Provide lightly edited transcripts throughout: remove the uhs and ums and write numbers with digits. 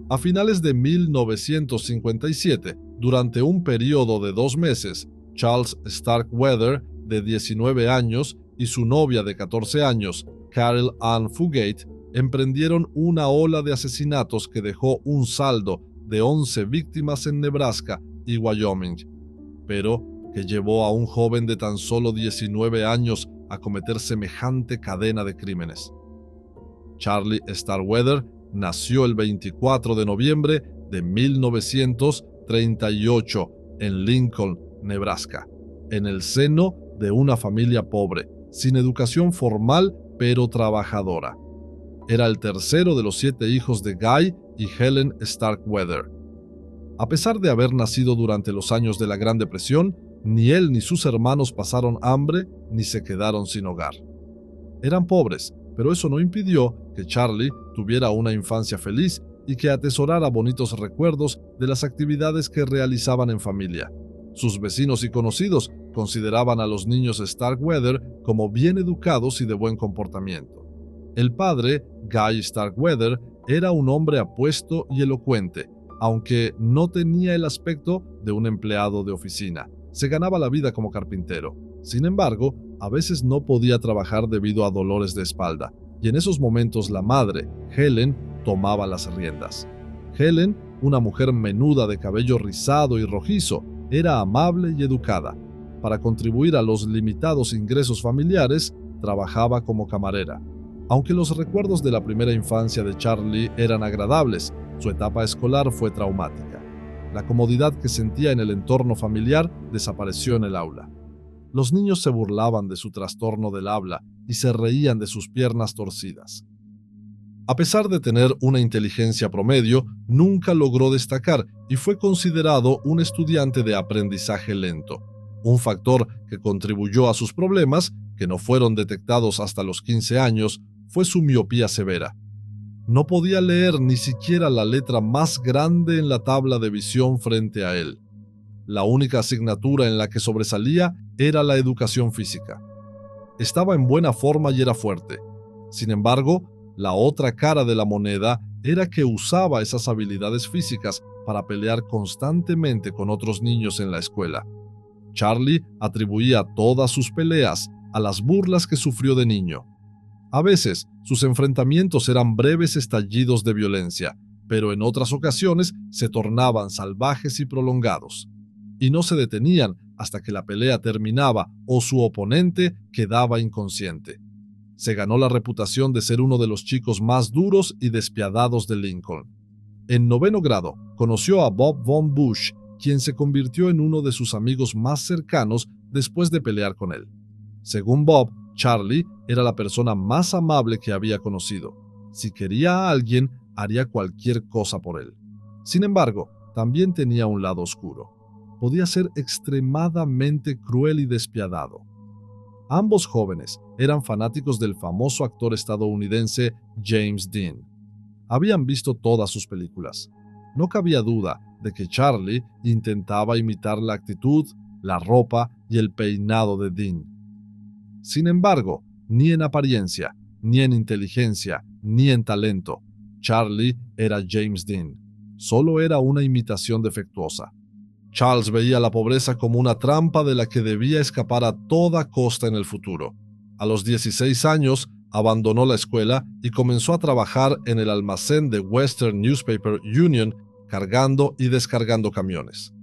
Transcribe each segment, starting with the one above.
A finales de 1957, durante un periodo de 2 meses, Charles Starkweather, de 19 años, y su novia de 14 años, Carol Ann Fugate, emprendieron una ola de asesinatos que dejó un saldo de 11 víctimas en Nebraska y Wyoming, pero que llevó a un joven de tan solo 19 años a cometer semejante cadena de crímenes. Charlie Starkweather nació el 24 de noviembre de 1938 en Lincoln, Nebraska, en el seno de una familia pobre, sin educación formal pero trabajadora. Era el tercero de los 7 hijos de Guy y Helen Starkweather. A pesar de haber nacido durante los años de la Gran Depresión, ni él ni sus hermanos pasaron hambre ni se quedaron sin hogar. Eran pobres, pero eso no impidió que Charlie tuviera una infancia feliz y que atesorara bonitos recuerdos de las actividades que realizaban en familia. Sus vecinos y conocidos consideraban a los niños Starkweather como bien educados y de buen comportamiento. El padre, Guy Starkweather, era un hombre apuesto y elocuente, aunque no tenía el aspecto de un empleado de oficina. Se ganaba la vida como carpintero. Sin embargo, a veces no podía trabajar debido a dolores de espalda, y en esos momentos la madre, Helen, tomaba las riendas. Helen, una mujer menuda de cabello rizado y rojizo, era amable y educada. Para contribuir a los limitados ingresos familiares, trabajaba como camarera. Aunque los recuerdos de la primera infancia de Charlie eran agradables, su etapa escolar fue traumática. La comodidad que sentía en el entorno familiar desapareció en el aula. Los niños se burlaban de su trastorno del habla y se reían de sus piernas torcidas. A pesar de tener una inteligencia promedio, nunca logró destacar y fue considerado un estudiante de aprendizaje lento. Un factor que contribuyó a sus problemas, que no fueron detectados hasta los 15 años, fue su miopía severa. No podía leer ni siquiera la letra más grande en la tabla de visión frente a él. La única asignatura en la que sobresalía era la educación física. Estaba en buena forma y era fuerte. Sin embargo, la otra cara de la moneda era que usaba esas habilidades físicas para pelear constantemente con otros niños en la escuela. Charlie atribuía todas sus peleas a las burlas que sufrió de niño. A veces, sus enfrentamientos eran breves estallidos de violencia, pero en otras ocasiones se tornaban salvajes y prolongados. Y no se detenían hasta que la pelea terminaba o su oponente quedaba inconsciente. Se ganó la reputación de ser uno de los chicos más duros y despiadados de Lincoln. En 9º grado, conoció a Bob Von Bush, quien se convirtió en uno de sus amigos más cercanos después de pelear con él. Según Bob, Charlie era la persona más amable que había conocido. Si quería a alguien, haría cualquier cosa por él. Sin embargo, también tenía un lado oscuro. Podía ser extremadamente cruel y despiadado. Ambos jóvenes eran fanáticos del famoso actor estadounidense James Dean. Habían visto todas sus películas. No cabía duda de que Charlie intentaba imitar la actitud, la ropa y el peinado de Dean. Sin embargo, ni en apariencia, ni en inteligencia, ni en talento, Charlie era James Dean. Solo era una imitación defectuosa. Charles veía la pobreza como una trampa de la que debía escapar a toda costa en el futuro. A los 16 años, abandonó la escuela y comenzó a trabajar en el almacén de Western Newspaper Union, cargando y descargando camiones.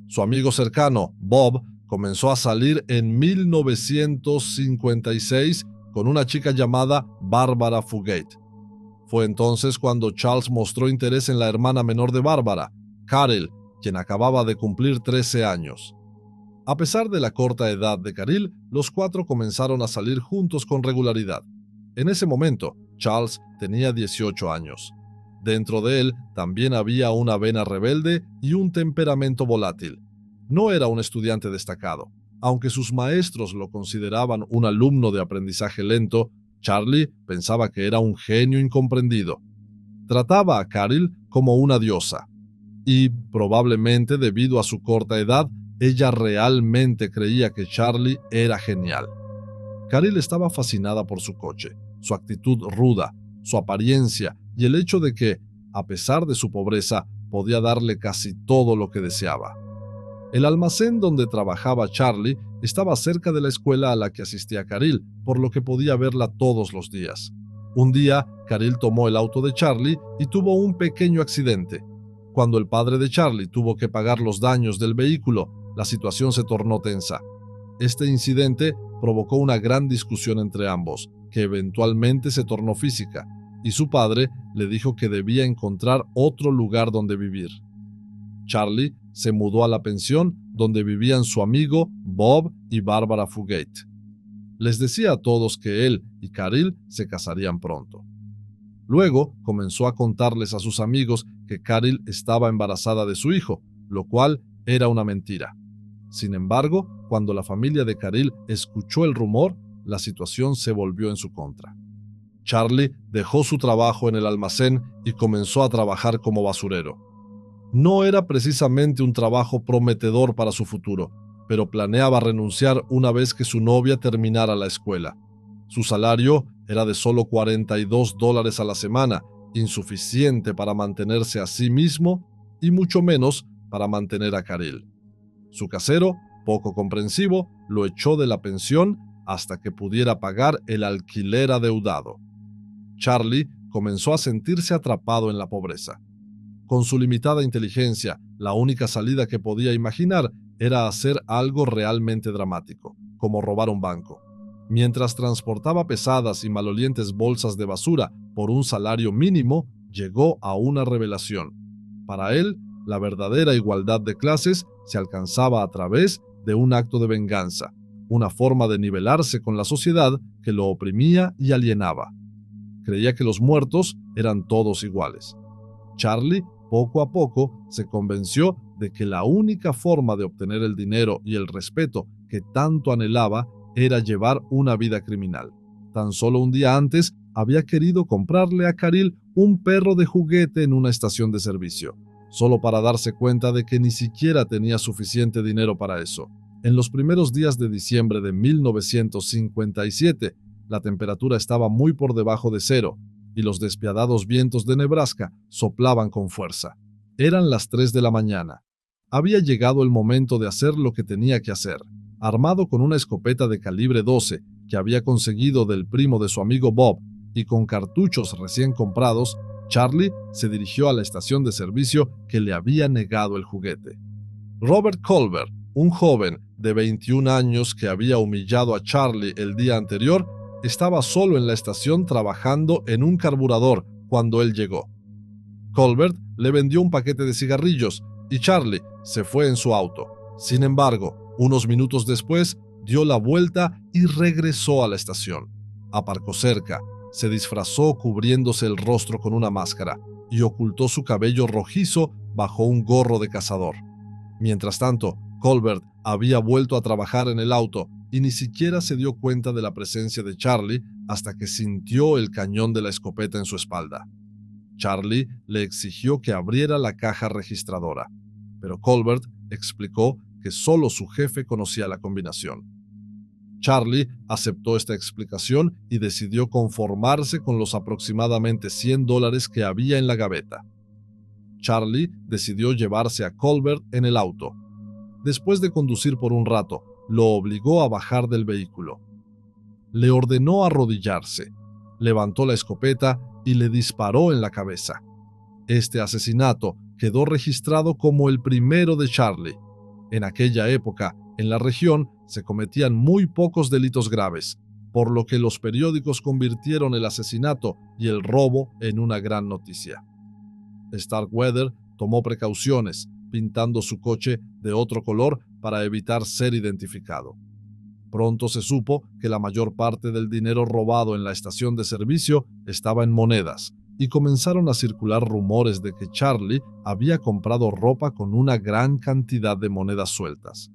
Su amigo cercano, Bob, comenzó a salir en 1956 con una chica llamada Barbara Fugate. Fue entonces cuando Charles mostró interés en la hermana menor de Barbara, Carol, quien acababa de cumplir 13 años. A pesar de la corta edad de Carol, los 4 comenzaron a salir juntos con regularidad. En ese momento, Charles tenía 18 años. Dentro de él también había una vena rebelde y un temperamento volátil. No era un estudiante destacado. Aunque sus maestros lo consideraban un alumno de aprendizaje lento, Charlie pensaba que era un genio incomprendido. Trataba a Carol como una diosa. Y, probablemente debido a su corta edad, ella realmente creía que Charlie era genial. Carol estaba fascinada por su coche, su actitud ruda, su apariencia y el hecho de que, a pesar de su pobreza, podía darle casi todo lo que deseaba. El almacén donde trabajaba Charlie estaba cerca de la escuela a la que asistía Caril, por lo que podía verla todos los días. Un día, Caril tomó el auto de Charlie y tuvo un pequeño accidente. Cuando el padre de Charlie tuvo que pagar los daños del vehículo, la situación se tornó tensa. Este incidente provocó una gran discusión entre ambos, que eventualmente se tornó física, y su padre le dijo que debía encontrar otro lugar donde vivir. Charlie se mudó a la pensión donde vivían su amigo Bob y Barbara Fugate. Les decía a todos que él y Caril se casarían pronto. Luego comenzó a contarles a sus amigos que Caril estaba embarazada de su hijo, lo cual era una mentira. Sin embargo, cuando la familia de Caril escuchó el rumor, la situación se volvió en su contra. Charlie dejó su trabajo en el almacén y comenzó a trabajar como basurero. No era precisamente un trabajo prometedor para su futuro, pero planeaba renunciar una vez que su novia terminara la escuela. Su salario era de solo $42 a la semana, insuficiente para mantenerse a sí mismo y mucho menos para mantener a Caril. Su casero, poco comprensivo, lo echó de la pensión hasta que pudiera pagar el alquiler adeudado. Charlie comenzó a sentirse atrapado en la pobreza. Con su limitada inteligencia, la única salida que podía imaginar era hacer algo realmente dramático, como robar un banco. Mientras transportaba pesadas y malolientes bolsas de basura por un salario mínimo, llegó a una revelación. Para él, la verdadera igualdad de clases se alcanzaba a través de un acto de venganza, una forma de nivelarse con la sociedad que lo oprimía y alienaba. Creía que los muertos eran todos iguales. Charlie, poco a poco, se convenció de que la única forma de obtener el dinero y el respeto que tanto anhelaba era llevar una vida criminal. Tan solo un día antes, había querido comprarle a Caril un perro de juguete en una estación de servicio, solo para darse cuenta de que ni siquiera tenía suficiente dinero para eso. En los primeros días de diciembre de 1957, la temperatura estaba muy por debajo de cero, y los despiadados vientos de Nebraska soplaban con fuerza. Eran las 3 de la mañana. Había llegado el momento de hacer lo que tenía que hacer. Armado con una escopeta de calibre 12 que había conseguido del primo de su amigo Bob y con cartuchos recién comprados, Charlie se dirigió a la estación de servicio que le había negado el juguete. Robert Colbert, un joven de 21 años que había humillado a Charlie el día anterior, estaba solo en la estación trabajando en un carburador cuando él llegó. Colbert le vendió un paquete de cigarrillos y Charlie se fue en su auto. Sin embargo, unos minutos después, dio la vuelta y regresó a la estación. Aparcó cerca, se disfrazó cubriéndose el rostro con una máscara y ocultó su cabello rojizo bajo un gorro de cazador. Mientras tanto, Colbert había vuelto a trabajar en el auto y ni siquiera se dio cuenta de la presencia de Charlie hasta que sintió el cañón de la escopeta en su espalda. Charlie le exigió que abriera la caja registradora, pero Colbert explicó que solo su jefe conocía la combinación. Charlie aceptó esta explicación y decidió conformarse con los aproximadamente $100 que había en la gaveta. Charlie decidió llevarse a Colbert en el auto. Después de conducir por un rato, lo obligó a bajar del vehículo. Le ordenó arrodillarse, levantó la escopeta y le disparó en la cabeza. Este asesinato quedó registrado como el primero de Charlie. En aquella época, en la región, se cometían muy pocos delitos graves, por lo que los periódicos convirtieron el asesinato y el robo en una gran noticia. Starkweather tomó precauciones, pintando su coche de otro color para evitar ser identificado. Pronto se supo que la mayor parte del dinero robado en la estación de servicio estaba en monedas, y comenzaron a circular rumores de que Charlie había comprado ropa con una gran cantidad de monedas sueltas.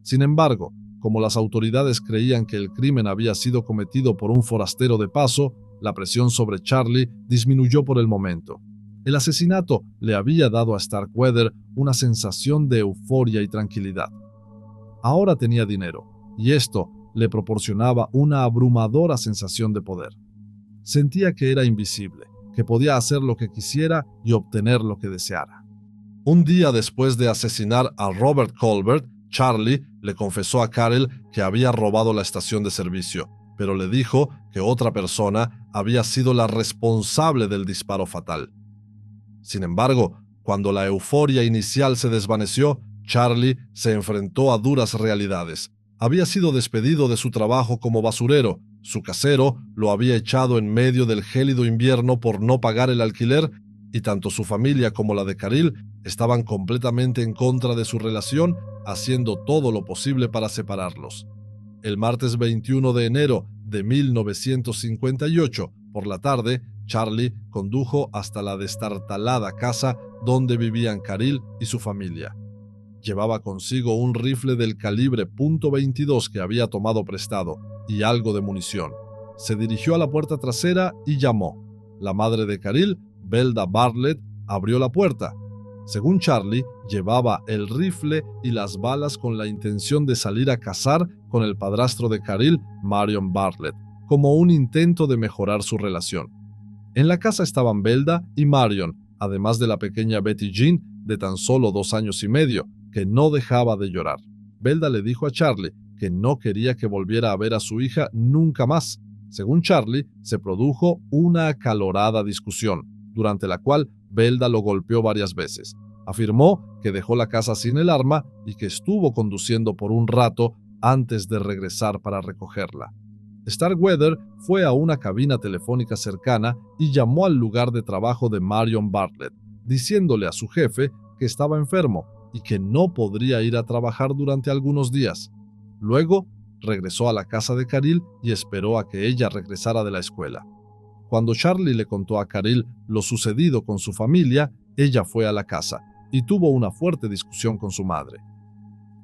Sin embargo, como las autoridades creían que el crimen había sido cometido por un forastero de paso, la presión sobre Charlie disminuyó por el momento. El asesinato le había dado a Starkweather una sensación de euforia y tranquilidad. Ahora tenía dinero, y esto le proporcionaba una abrumadora sensación de poder. Sentía que era invisible, que podía hacer lo que quisiera y obtener lo que deseara. Un día después de asesinar a Robert Colbert, Charlie le confesó a Carol que había robado la estación de servicio, pero le dijo que otra persona había sido la responsable del disparo fatal. Sin embargo, cuando la euforia inicial se desvaneció, Charlie se enfrentó a duras realidades. Había sido despedido de su trabajo como basurero, su casero lo había echado en medio del gélido invierno por no pagar el alquiler, y tanto su familia como la de Caril estaban completamente en contra de su relación, haciendo todo lo posible para separarlos. El martes 21 de enero de 1958, por la tarde, Charlie condujo hasta la destartalada casa donde vivían Caril y su familia. Llevaba consigo un rifle del calibre .22 que había tomado prestado y algo de munición. Se dirigió a la puerta trasera y llamó. La madre de Caril, Velda Bartlett, abrió la puerta. Según Charlie, llevaba el rifle y las balas con la intención de salir a cazar con el padrastro de Caril, Marion Bartlett, como un intento de mejorar su relación. En la casa estaban Velda y Marion, además de la pequeña Betty Jean, de tan solo 2 años y medio, que no dejaba de llorar. Velda le dijo a Charlie que no quería que volviera a ver a su hija nunca más. Según Charlie, se produjo una acalorada discusión, durante la cual Velda lo golpeó varias veces. Afirmó que dejó la casa sin el arma y que estuvo conduciendo por un rato antes de regresar para recogerla. Starkweather fue a una cabina telefónica cercana y llamó al lugar de trabajo de Marion Bartlett, diciéndole a su jefe que estaba enfermo y que no podría ir a trabajar durante algunos días. Luego, regresó a la casa de Caril y esperó a que ella regresara de la escuela. Cuando Charlie le contó a Caril lo sucedido con su familia, ella fue a la casa y tuvo una fuerte discusión con su madre.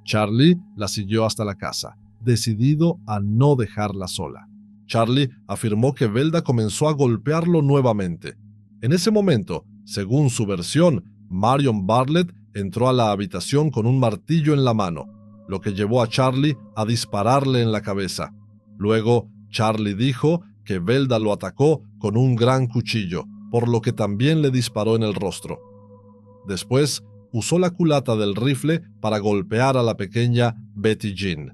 Charlie la siguió hasta la casa, decidido a no dejarla sola. Charlie afirmó que Velda comenzó a golpearlo nuevamente. En ese momento, según su versión, Marion Bartlett entró a la habitación con un martillo en la mano, lo que llevó a Charlie a dispararle en la cabeza. Luego, Charlie dijo que Velda lo atacó con un gran cuchillo, por lo que también le disparó en el rostro. Después, usó la culata del rifle para golpear a la pequeña Betty Jean.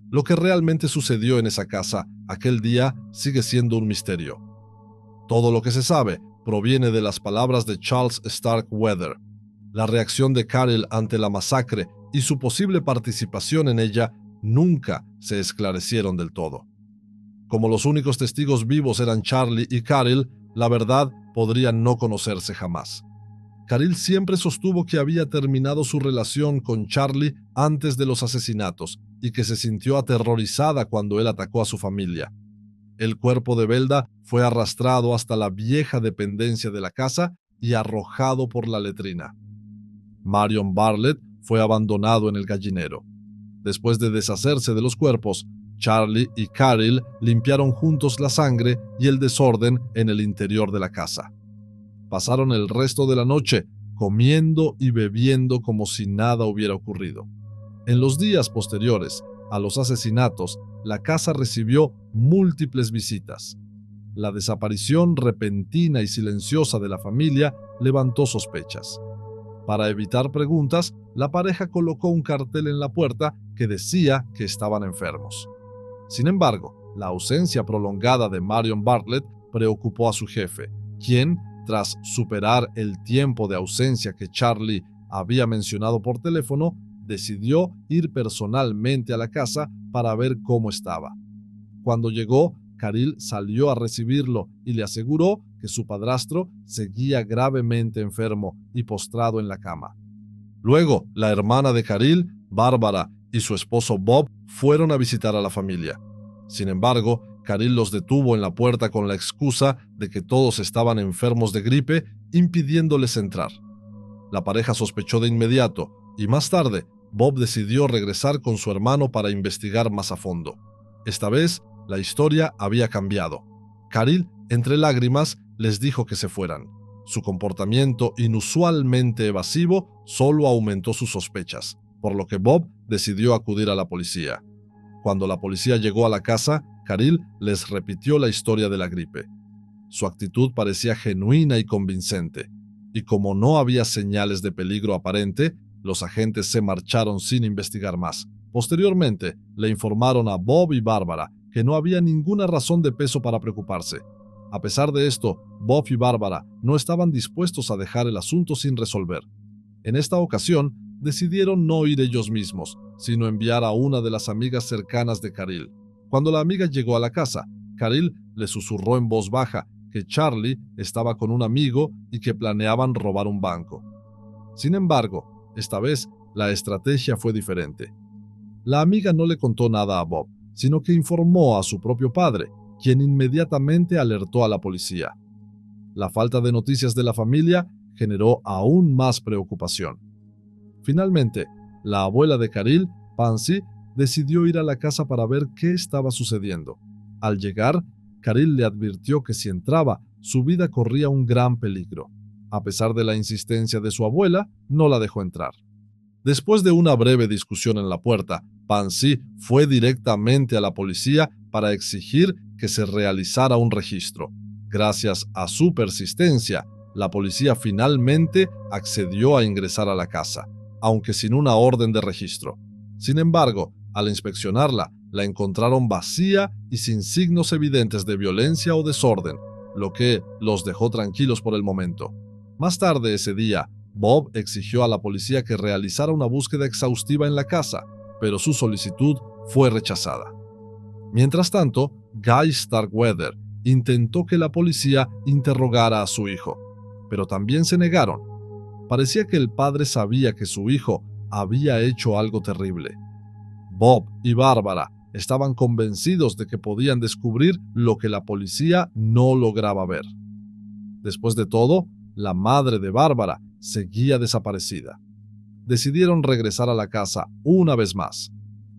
Lo que realmente sucedió en esa casa aquel día sigue siendo un misterio. Todo lo que se sabe proviene de las palabras de Charles Starkweather. La reacción de Carol ante la masacre y su posible participación en ella nunca se esclarecieron del todo. Como los únicos testigos vivos eran Charlie y Carol, la verdad podría no conocerse jamás. Carol siempre sostuvo que había terminado su relación con Charlie antes de los asesinatos y que se sintió aterrorizada cuando él atacó a su familia. El cuerpo de Velda fue arrastrado hasta la vieja dependencia de la casa y arrojado por la letrina. Marion Bartlett fue abandonado en el gallinero. Después de deshacerse de los cuerpos, Charlie y Carol limpiaron juntos la sangre y el desorden en el interior de la casa. Pasaron el resto de la noche comiendo y bebiendo como si nada hubiera ocurrido. En los días posteriores a los asesinatos, la casa recibió múltiples visitas. La desaparición repentina y silenciosa de la familia levantó sospechas. Para evitar preguntas, la pareja colocó un cartel en la puerta que decía que estaban enfermos. Sin embargo, la ausencia prolongada de Marion Bartlett preocupó a su jefe, quien, tras superar el tiempo de ausencia que Charlie había mencionado por teléfono, decidió ir personalmente a la casa para ver cómo estaba. Cuando llegó, Caril salió a recibirlo y le aseguró que su padrastro seguía gravemente enfermo y postrado en la cama. Luego, la hermana de Caril, Bárbara, y su esposo Bob fueron a visitar a la familia. Sin embargo, Caril los detuvo en la puerta con la excusa de que todos estaban enfermos de gripe, impidiéndoles entrar. La pareja sospechó de inmediato y más tarde, Bob decidió regresar con su hermano para investigar más a fondo. Esta vez, la historia había cambiado. Caril, entre lágrimas, les dijo que se fueran. Su comportamiento inusualmente evasivo solo aumentó sus sospechas, por lo que Bob decidió acudir a la policía. Cuando la policía llegó a la casa, Caril les repitió la historia de la gripe. Su actitud parecía genuina y convincente, y como no había señales de peligro aparente, los agentes se marcharon sin investigar más. Posteriormente, le informaron a Bob y Barbara que no había ninguna razón de peso para preocuparse. A pesar de esto, Bob y Barbara no estaban dispuestos a dejar el asunto sin resolver. En esta ocasión, decidieron no ir ellos mismos, sino enviar a una de las amigas cercanas de Caril. Cuando la amiga llegó a la casa, Caril le susurró en voz baja que Charlie estaba con un amigo y que planeaban robar un banco. Sin embargo, esta vez la estrategia fue diferente. La amiga no le contó nada a Bob, sino que informó a su propio padre, quien inmediatamente alertó a la policía. La falta de noticias de la familia generó aún más preocupación. Finalmente, la abuela de Caril, Pansy, decidió ir a la casa para ver qué estaba sucediendo. Al llegar, Caril le advirtió que si entraba, su vida corría un gran peligro. A pesar de la insistencia de su abuela, no la dejó entrar. Después de una breve discusión en la puerta, Pansy fue directamente a la policía para exigir que se realizara un registro. Gracias a su persistencia, la policía finalmente accedió a ingresar a la casa, aunque sin una orden de registro. Sin embargo, al inspeccionarla, la encontraron vacía y sin signos evidentes de violencia o desorden, lo que los dejó tranquilos por el momento. Más tarde ese día, Bob exigió a la policía que realizara una búsqueda exhaustiva en la casa, pero su solicitud fue rechazada. Mientras tanto, Guy Starkweather intentó que la policía interrogara a su hijo, pero también se negaron. Parecía que el padre sabía que su hijo había hecho algo terrible. Bob y Barbara estaban convencidos de que podían descubrir lo que la policía no lograba ver. Después de todo, la madre de Barbara seguía desaparecida. Decidieron regresar a la casa una vez más,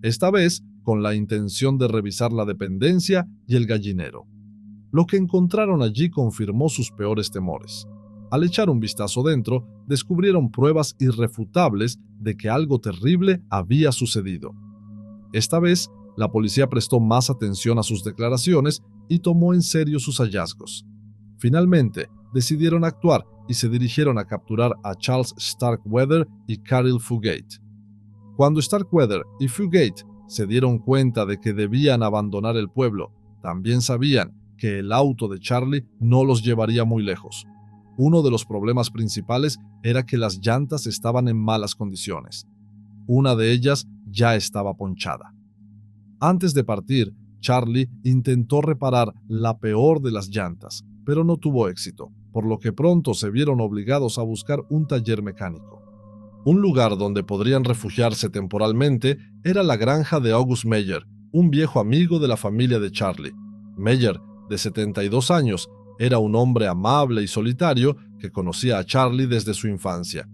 esta vez con la intención de revisar la dependencia y el gallinero. Lo que encontraron allí confirmó sus peores temores. Al echar un vistazo dentro, descubrieron pruebas irrefutables de que algo terrible había sucedido. Esta vez, la policía prestó más atención a sus declaraciones y tomó en serio sus hallazgos. Finalmente, decidieron actuar y se dirigieron a capturar a Charles Starkweather y Caril Fugate. Cuando Starkweather y Fugate se dieron cuenta de que debían abandonar el pueblo, también sabían que el auto de Charlie no los llevaría muy lejos. Uno de los problemas principales era que las llantas estaban en malas condiciones. Una de ellas ya estaba ponchada. Antes de partir, Charlie intentó reparar la peor de las llantas, pero no tuvo éxito, por lo que pronto se vieron obligados a buscar un taller mecánico. Un lugar donde podrían refugiarse temporalmente era la granja de August Meyer, un viejo amigo de la familia de Charlie. Meyer, de 72 años, era un hombre amable y solitario que conocía a Charlie desde su infancia.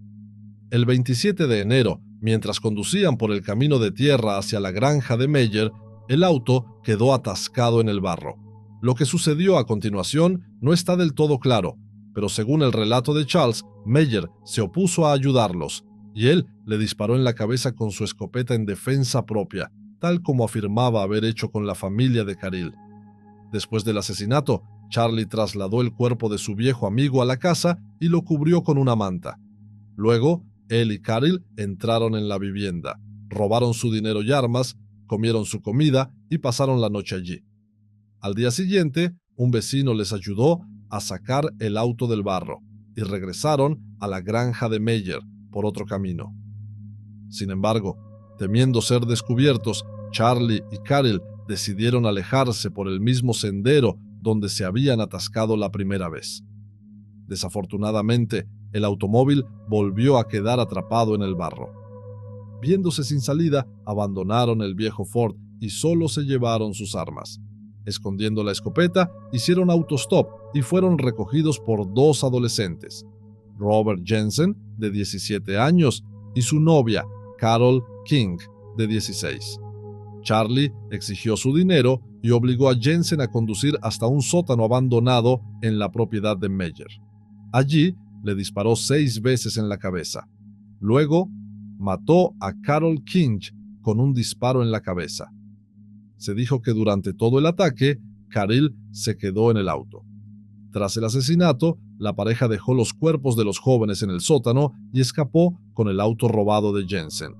El 27 de enero, mientras conducían por el camino de tierra hacia la granja de Meyer, el auto quedó atascado en el barro. Lo que sucedió a continuación no está del todo claro, pero según el relato de Charles, Meyer se opuso a ayudarlos, y él le disparó en la cabeza con su escopeta en defensa propia, tal como afirmaba haber hecho con la familia de Caril. Después del asesinato, Charlie trasladó el cuerpo de su viejo amigo a la casa y lo cubrió con una manta. Luego, él y Caril entraron en la vivienda, robaron su dinero y armas, comieron su comida y pasaron la noche allí. Al día siguiente, un vecino les ayudó a sacar el auto del barro y regresaron a la granja de Meyer por otro camino. Sin embargo, temiendo ser descubiertos, Charlie y Caril decidieron alejarse por el mismo sendero donde se habían atascado la primera vez. Desafortunadamente, el automóvil volvió a quedar atrapado en el barro. Viéndose sin salida, abandonaron el viejo Ford y solo se llevaron sus armas. Escondiendo la escopeta, hicieron autostop y fueron recogidos por dos adolescentes, Robert Jensen, de 17 años, y su novia, Carol King, de 16. Charlie exigió su dinero y obligó a Jensen a conducir hasta un sótano abandonado en la propiedad de Meyer. Allí le disparó 6 veces en la cabeza. Luego, mató a Carol King con un disparo en la cabeza. Se dijo que durante todo el ataque, Caril se quedó en el auto. Tras el asesinato, la pareja dejó los cuerpos de los jóvenes en el sótano y escapó con el auto robado de Jensen.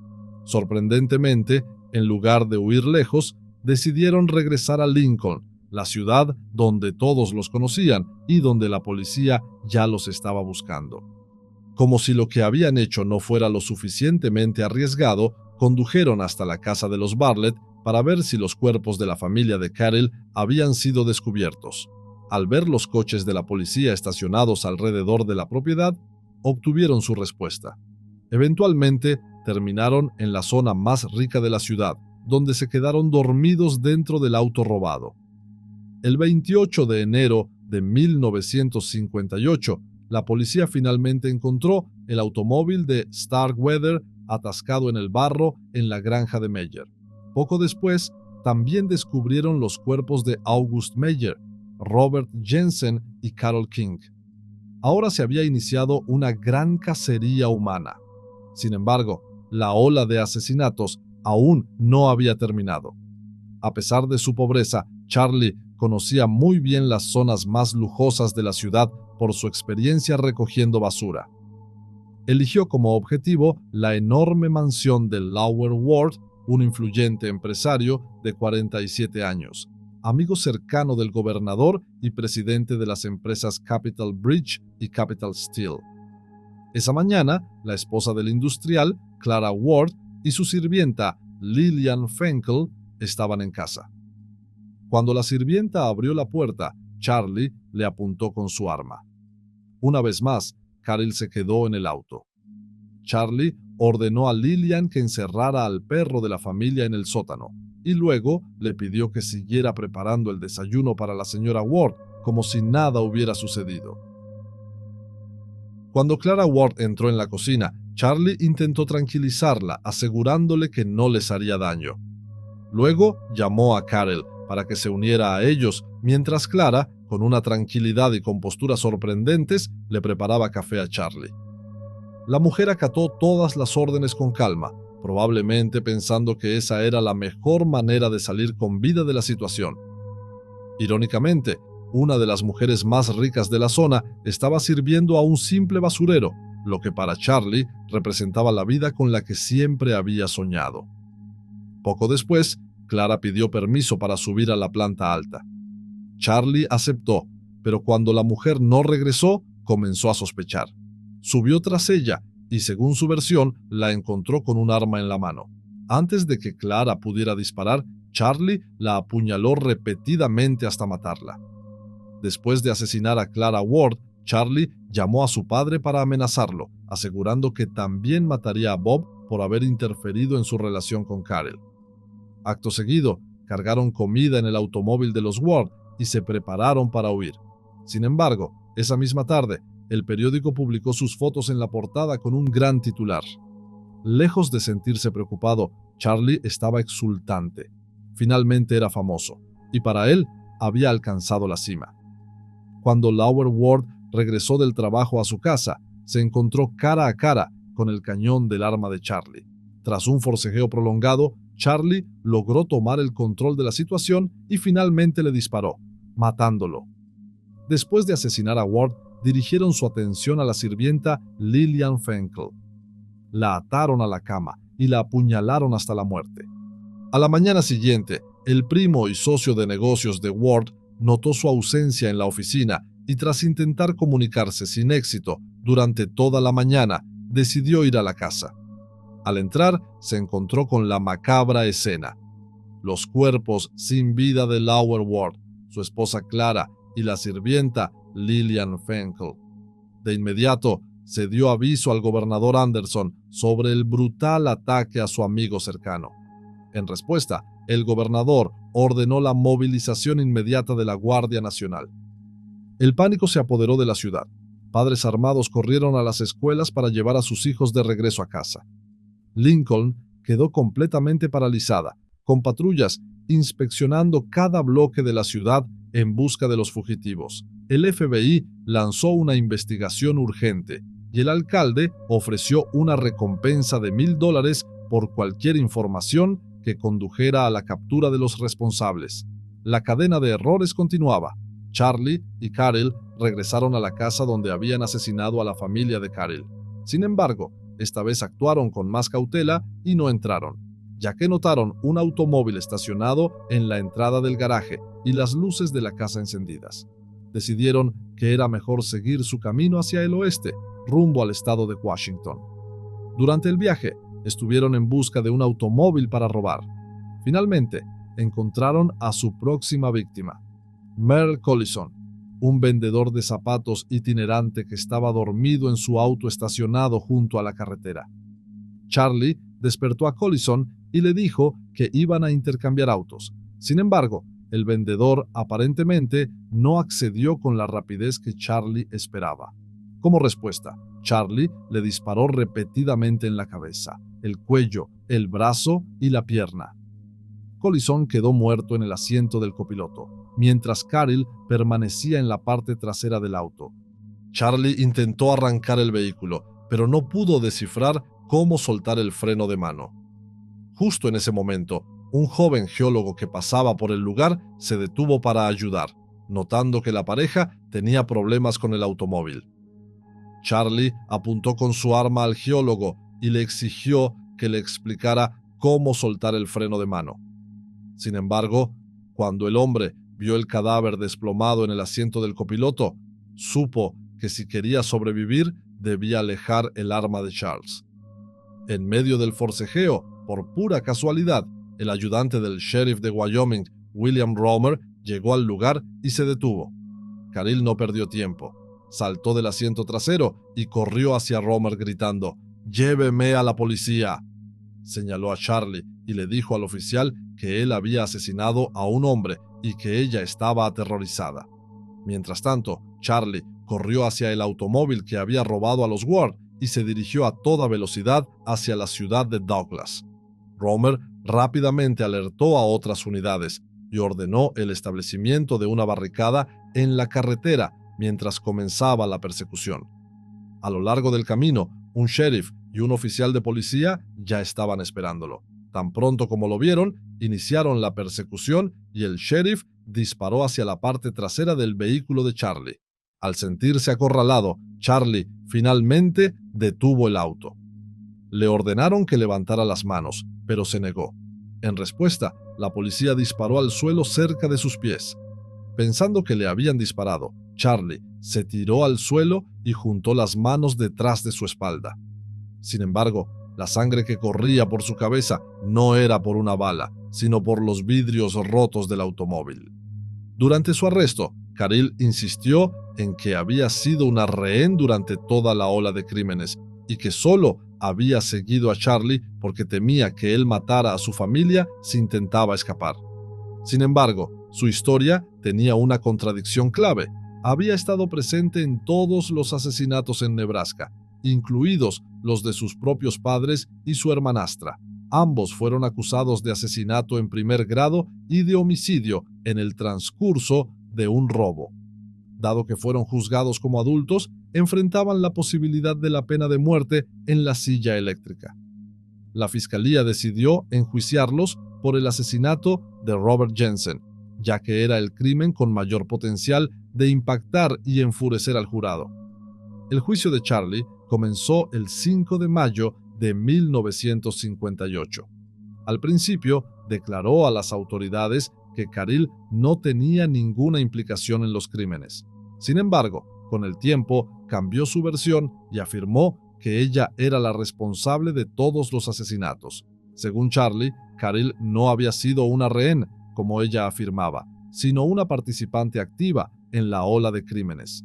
Sorprendentemente, en lugar de huir lejos, decidieron regresar a Lincoln, la ciudad donde todos los conocían y donde la policía ya los estaba buscando. Como si lo que habían hecho no fuera lo suficientemente arriesgado, condujeron hasta la casa de los Bartlett para ver si los cuerpos de la familia de Carol habían sido descubiertos. Al ver los coches de la policía estacionados alrededor de la propiedad, obtuvieron su respuesta. Eventualmente, terminaron en la zona más rica de la ciudad, donde se quedaron dormidos dentro del auto robado. El 28 de enero de 1958, la policía finalmente encontró el automóvil de Starkweather atascado en el barro en la granja de Meyer. Poco después, también descubrieron los cuerpos de August Meyer, Robert Jensen y Carol King. Ahora se había iniciado una gran cacería humana. Sin embargo, la ola de asesinatos aún no había terminado. A pesar de su pobreza, Charlie conocía muy bien las zonas más lujosas de la ciudad por su experiencia recogiendo basura. Eligió como objetivo la enorme mansión de Lower Ward, un influyente empresario de 47 años, amigo cercano del gobernador y presidente de las empresas Capital Bridge y Capital Steel. Esa mañana, la esposa del industrial, Clara Ward, y su sirvienta, Lillian Fenkel, estaban en casa. Cuando la sirvienta abrió la puerta, Charlie le apuntó con su arma. Una vez más, Carol se quedó en el auto. Charlie ordenó a Lillian que encerrara al perro de la familia en el sótano y luego le pidió que siguiera preparando el desayuno para la señora Ward como si nada hubiera sucedido. Cuando Clara Ward entró en la cocina, Charlie intentó tranquilizarla, asegurándole que no les haría daño. Luego llamó a Carol para que se uniera a ellos, mientras Clara, con una tranquilidad y compostura sorprendentes, le preparaba café a Charlie. La mujer acató todas las órdenes con calma, probablemente pensando que esa era la mejor manera de salir con vida de la situación. Irónicamente, una de las mujeres más ricas de la zona estaba sirviendo a un simple basurero, lo que para Charlie representaba la vida con la que siempre había soñado. Poco después, Clara pidió permiso para subir a la planta alta. Charlie aceptó, pero cuando la mujer no regresó, comenzó a sospechar. Subió tras ella y, según su versión, la encontró con un arma en la mano. Antes de que Clara pudiera disparar, Charlie la apuñaló repetidamente hasta matarla. Después de asesinar a Clara Ward, Charlie llamó a su padre para amenazarlo, asegurando que también mataría a Bob por haber interferido en su relación con Carol. Acto seguido, cargaron comida en el automóvil de los Ward y se prepararon para huir. Sin embargo, esa misma tarde, el periódico publicó sus fotos en la portada con un gran titular. Lejos de sentirse preocupado, Charlie estaba exultante. Finalmente era famoso, y para él había alcanzado la cima. Cuando Lower Ward regresó del trabajo a su casa, se encontró cara a cara con el cañón del arma de Charlie. Tras un forcejeo prolongado, Charlie logró tomar el control de la situación y finalmente le disparó, matándolo. Después de asesinar a Ward, dirigieron su atención a la sirvienta Lillian Fenkel. La ataron a la cama y la apuñalaron hasta la muerte. A la mañana siguiente, el primo y socio de negocios de Ward notó su ausencia en la oficina y, tras intentar comunicarse sin éxito durante toda la mañana, decidió ir a la casa. Al entrar, se encontró con la macabra escena. Los cuerpos sin vida de Lower Ward, su esposa Clara y la sirvienta Lillian Fenkel. De inmediato, se dio aviso al gobernador Anderson sobre el brutal ataque a su amigo cercano. En respuesta, el gobernador ordenó la movilización inmediata de la Guardia Nacional. El pánico se apoderó de la ciudad. Padres armados corrieron a las escuelas para llevar a sus hijos de regreso a casa. Lincoln quedó completamente paralizada, con patrullas inspeccionando cada bloque de la ciudad en busca de los fugitivos. El FBI lanzó una investigación urgente y el alcalde ofreció una recompensa de $1,000 por cualquier información que condujera a la captura de los responsables. La cadena de errores continuaba. Charlie y Carol regresaron a la casa donde habían asesinado a la familia de Caril. Sin embargo, esta vez actuaron con más cautela y no entraron, ya que notaron un automóvil estacionado en la entrada del garaje y las luces de la casa encendidas. Decidieron que era mejor seguir su camino hacia el oeste, rumbo al estado de Washington. Durante el viaje, estuvieron en busca de un automóvil para robar. Finalmente, encontraron a su próxima víctima, Merle Collison, un vendedor de zapatos itinerante que estaba dormido en su auto estacionado junto a la carretera. Charlie despertó a Collison y le dijo que iban a intercambiar autos. Sin embargo, el vendedor aparentemente no accedió con la rapidez que Charlie esperaba. Como respuesta, Charlie le disparó repetidamente en la cabeza, el cuello, el brazo y la pierna. Collison quedó muerto en el asiento del copiloto, mientras Caril permanecía en la parte trasera del auto. Charlie intentó arrancar el vehículo, pero no pudo descifrar cómo soltar el freno de mano. Justo en ese momento, un joven geólogo que pasaba por el lugar se detuvo para ayudar, notando que la pareja tenía problemas con el automóvil. Charlie apuntó con su arma al geólogo y le exigió que le explicara cómo soltar el freno de mano. Sin embargo, cuando el hombre vio el cadáver desplomado en el asiento del copiloto, supo que si quería sobrevivir debía alejar el arma de Charles. En medio del forcejeo, por pura casualidad, el ayudante del sheriff de Wyoming, William Romer, llegó al lugar y se detuvo. Caril no perdió tiempo. Saltó del asiento trasero y corrió hacia Romer gritando: «¡Lléveme a la policía!». Señaló a Charlie y le dijo al oficial que él había asesinado a un hombre y que ella estaba aterrorizada. Mientras tanto, Charlie corrió hacia el automóvil que había robado a los Ward y se dirigió a toda velocidad hacia la ciudad de Douglas. Romer rápidamente alertó a otras unidades y ordenó el establecimiento de una barricada en la carretera mientras comenzaba la persecución. A lo largo del camino, un sheriff y un oficial de policía ya estaban esperándolo. Tan pronto como lo vieron, iniciaron la persecución y el sheriff disparó hacia la parte trasera del vehículo de Charlie. Al sentirse acorralado, Charlie finalmente detuvo el auto. Le ordenaron que levantara las manos, pero se negó. En respuesta, la policía disparó al suelo cerca de sus pies. Pensando que le habían disparado, Charlie se tiró al suelo y juntó las manos detrás de su espalda. Sin embargo, la sangre que corría por su cabeza no era por una bala, sino por los vidrios rotos del automóvil. Durante su arresto, Caril insistió en que había sido una rehén durante toda la ola de crímenes y que solo había seguido a Charlie porque temía que él matara a su familia si intentaba escapar. Sin embargo, su historia tenía una contradicción clave. Había estado presente en todos los asesinatos en Nebraska, incluidos los de sus propios padres y su hermanastra. Ambos fueron acusados de asesinato en primer grado y de homicidio en el transcurso de un robo. Dado que fueron juzgados como adultos, enfrentaban la posibilidad de la pena de muerte en la silla eléctrica. La fiscalía decidió enjuiciarlos por el asesinato de Robert Jensen, ya que era el crimen con mayor potencial de impactar y enfurecer al jurado. El juicio de Charlie comenzó el 5 de mayo de 1958. Al principio, declaró a las autoridades que Caril no tenía ninguna implicación en los crímenes. Sin embargo, con el tiempo cambió su versión y afirmó que ella era la responsable de todos los asesinatos. Según Charlie, Caril no había sido una rehén, como ella afirmaba, sino una participante activa en la ola de crímenes.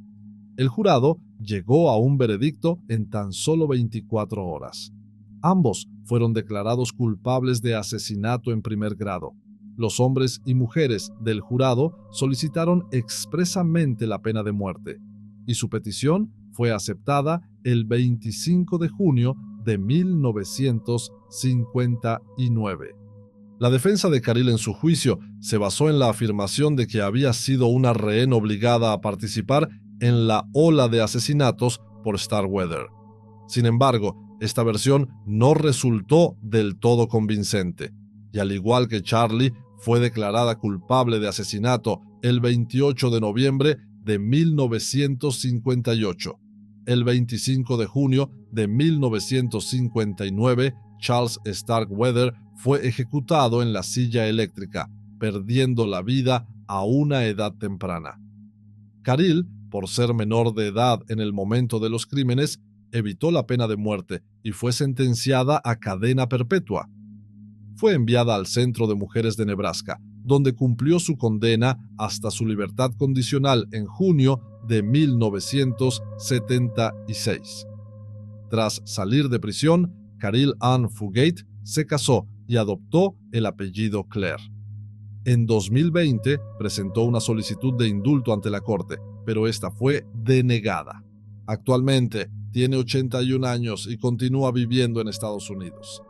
El jurado llegó a un veredicto en tan solo 24 horas. Ambos fueron declarados culpables de asesinato en primer grado. Los hombres y mujeres del jurado solicitaron expresamente la pena de muerte, y su petición fue aceptada el 25 de junio de 1959. La defensa de Caril en su juicio se basó en la afirmación de que había sido una rehén obligada a participar en la ola de asesinatos por Starkweather. Sin embargo, esta versión no resultó del todo convincente, y al igual que Charlie, fue declarada culpable de asesinato el 28 de noviembre de 1958. El 25 de junio de 1959, Charles Starkweather fue ejecutado en la silla eléctrica, perdiendo la vida a una edad temprana. Caril, por ser menor de edad en el momento de los crímenes, evitó la pena de muerte y fue sentenciada a cadena perpetua. Fue enviada al Centro de Mujeres de Nebraska, donde cumplió su condena hasta su libertad condicional en junio de 1976. Tras salir de prisión, Caril Ann Fugate se casó y adoptó el apellido Clare. En 2020 presentó una solicitud de indulto ante la corte, pero esta fue denegada. Actualmente tiene 81 años y continúa viviendo en Estados Unidos.